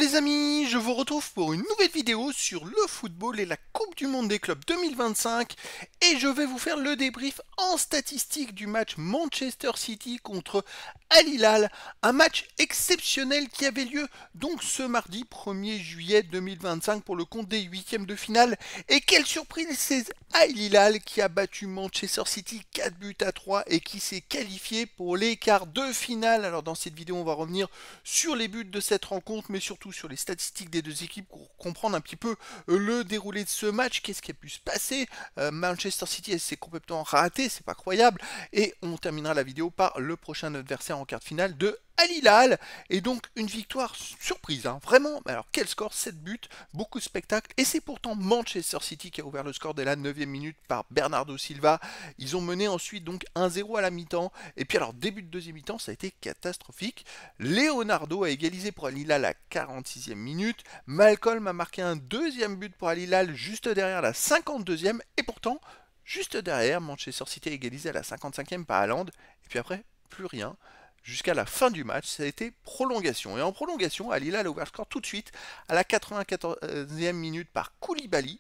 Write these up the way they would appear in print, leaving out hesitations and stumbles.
les amis, je vous retrouve pour une nouvelle vidéo sur le football et la Coupe du Monde des clubs 2025 et je vais vous faire le débrief en statistique du match Manchester City contre Al Hilal, un match exceptionnel qui avait lieu donc ce mardi 1er juillet 2025 pour le compte des huitièmes de finale. Et quelle surprise, c'est Al Hilal qui a battu Manchester City 4 buts à 3 et qui s'est qualifié pour les quarts de finale. Alors dans cette vidéo on va revenir sur les buts de cette rencontre mais surtout sur les statistiques des deux équipes pour comprendre un petit peu le déroulé de ce match, qu'est-ce qui a pu se passer. Manchester City s'est complètement raté, c'est pas croyable, et on terminera la vidéo par le prochain adversaire en quart de finale de Al Hilal, et donc une victoire surprise, hein, vraiment. Alors quel score, 7 buts, beaucoup de spectacles, et c'est pourtant Manchester City qui a ouvert le score dès la 9e minute par Bernardo Silva. Ils ont mené ensuite donc 1-0 à la mi-temps, et puis alors début de deuxième mi-temps ça a été catastrophique. Leonardo a égalisé pour Al Hilal à la 46e minute, Malcolm a marqué un deuxième but pour Al Hilal juste derrière la 52e, et pourtant juste derrière Manchester City a égalisé à la 55e par Haaland, et puis après plus rien. Jusqu'à la fin du match, ça a été prolongation. Et en prolongation, Al Hilal a ouvert le score tout de suite à la 94e minute par Koulibaly.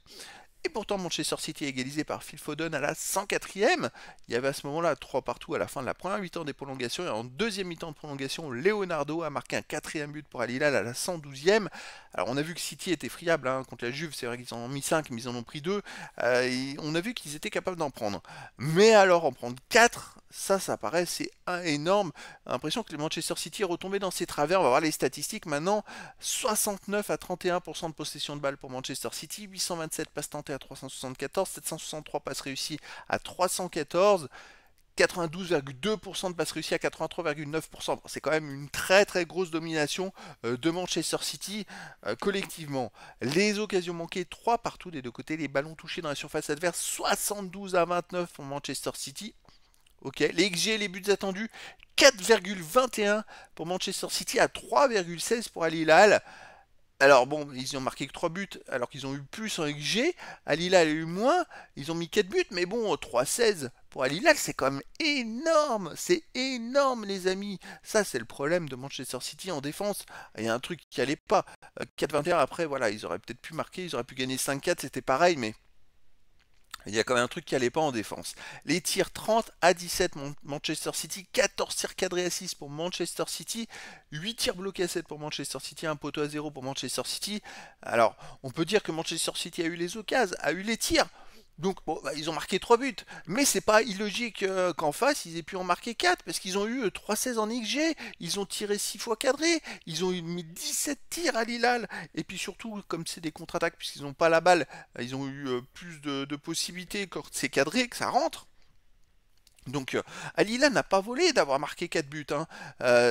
Et pourtant, Manchester City a égalisé par Phil Foden à la 104e. Il y avait à ce moment-là 3 partout à la fin de la première mi-temps des prolongations. Et en deuxième mi-temps de prolongation, Leonardo a marqué un quatrième but pour Al Hilal à la 112e. Alors on a vu que City était friable contre la Juve. C'est vrai qu'ils en ont mis 5, mais ils en ont pris 2. Et on a vu qu'ils étaient capables d'en prendre. Mais alors en prendre 4, ça paraît c'est énorme. L'impression que le Manchester City est retombé dans ses travers. On va voir les statistiques maintenant. 69 à 31% de possession de balle pour Manchester City, 827 passes tentées à 374, 763 passes réussies à 314, 92,2% de passes réussies à 83,9%. C'est quand même une très très grosse domination de Manchester City collectivement. Les occasions manquées, 3 partout des deux côtés. Les ballons touchés dans la surface adverse, 72 à 29 pour Manchester City. Ok, les XG, les buts attendus, 4,21 pour Manchester City à 3,16 pour Al Hilal. Alors bon, ils ont marqué que 3 buts alors qu'ils ont eu plus en XG. Al Hilal a eu moins, ils ont mis 4 buts, mais bon, 3,16 pour Al Hilal, c'est quand même énorme. C'est énorme les amis. Ça c'est le problème de Manchester City en défense. Il y a un truc qui allait pas. 4,21 après, voilà, ils auraient peut-être pu marquer, ils auraient pu gagner 5-4, c'était pareil, mais il y a quand même un truc qui allait pas en défense. Les tirs 30 à 17 Manchester City, 14 tirs cadrés à 6 pour Manchester City, 8 tirs bloqués à 7 pour Manchester City, un poteau à 0 pour Manchester City. Alors, on peut dire que Manchester City a eu les occasions, a eu les tirs. Donc, bon, bah, ils ont marqué 3 buts. Mais c'est pas illogique qu'en face, ils aient pu en marquer 4. Parce qu'ils ont eu 3,16 en XG. Ils ont tiré 6 fois cadré. Ils ont mis 17 tirs à Hilal. Et puis surtout, comme c'est des contre-attaques, puisqu'ils n'ont pas la balle, ils ont eu plus de possibilités quand c'est cadré, que ça rentre. Donc Al Hilal n'a pas volé d'avoir marqué 4 buts. Hein.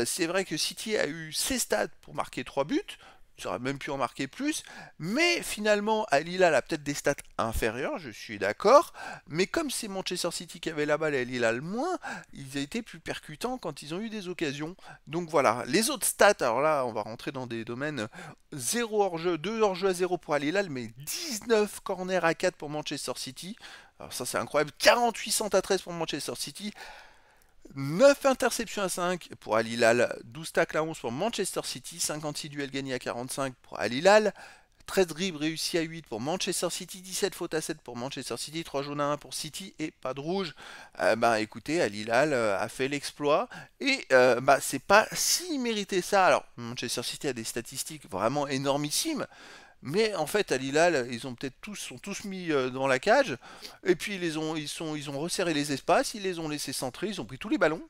C'est vrai que City a eu ses stats pour marquer 3 buts. Il aurait même pu en marquer plus, mais finalement Al Hilal a peut-être des stats inférieures, je suis d'accord, mais comme c'est Manchester City qui avait la balle et Al Hilal moins, ils ont été plus percutants quand ils ont eu des occasions. Donc voilà, les autres stats, alors là on va rentrer dans des domaines 0 hors-jeu, 2 hors-jeu à 0 pour Al Hilal, mais 19 corners à 4 pour Manchester City. Alors ça c'est incroyable, 48 centres à 13 pour Manchester City, 9 interceptions à 5 pour Al Hilal, 12 tacles à 11 pour Manchester City, 56 duels gagnés à 45 pour Al Hilal, 13 dribbles réussis à 8 pour Manchester City, 17 fautes à 7 pour Manchester City, 3 jaunes à 1 pour City et pas de rouge. Bah écoutez, Al Hilal a fait l'exploit et bah c'est pas si mérité ça. Alors Manchester City a des statistiques vraiment énormissimes. Mais en fait, Al Hilal, ils ont peut-être sont tous mis dans la cage, et puis ils ont resserré les espaces, ils les ont laissés centrer, ils ont pris tous les ballons,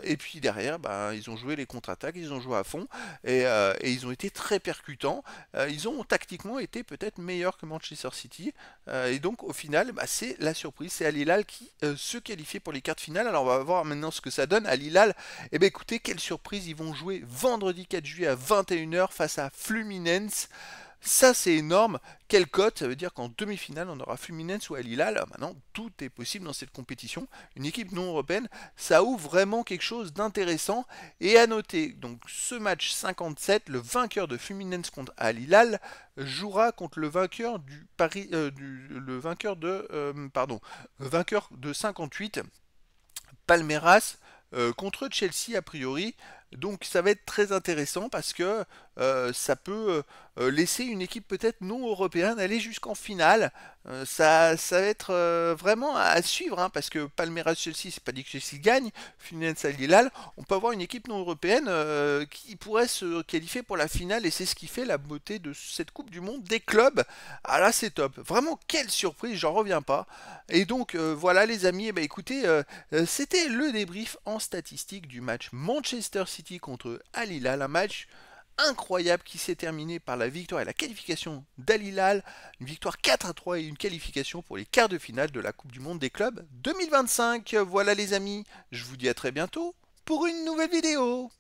et puis derrière, bah, ils ont joué les contre-attaques, ils ont joué à fond, et ils ont été très percutants. Ils ont tactiquement été peut-être meilleurs que Manchester City, et donc au final, bah, c'est la surprise, c'est Al Hilal qui se qualifie pour les quarts de finale. Alors on va voir maintenant ce que ça donne. Al Hilal, eh ben écoutez, quelle surprise, ils vont jouer vendredi 4 juillet à 21h face à Fluminense. Ça, c'est énorme. Quelle cote? Ça veut dire qu'en demi-finale, on aura Fluminense ou Al Hilal. Maintenant, tout est possible dans cette compétition. Une équipe non européenne, ça ouvre vraiment quelque chose d'intéressant. Et à noter, donc ce match 57, le vainqueur de Fluminense contre Al Hilal jouera contre le vainqueur du Paris, le vainqueur de, vainqueur de 58, Palmeiras contre Chelsea a priori. Donc ça va être très intéressant parce que ça peut laisser une équipe peut-être non européenne aller jusqu'en finale. Ça va être vraiment à suivre, hein, parce que Palmeiras-Chelsea, c'est pas dit que Chelsea gagne. Fluminense Al Hilal, on peut avoir une équipe non européenne qui pourrait se qualifier pour la finale, et c'est ce qui fait la beauté de cette Coupe du Monde des clubs. Ah là, c'est top. Vraiment, quelle surprise, j'en reviens pas. Et donc voilà les amis, eh ben, écoutez, c'était le débrief en statistique du match Manchester City contre Al Hilal, un match incroyable qui s'est terminé par la victoire et la qualification d'Al Hilal, une victoire 4-3 et une qualification pour les quarts de finale de la Coupe du Monde des clubs 2025. Voilà les amis, je vous dis à très bientôt pour une nouvelle vidéo.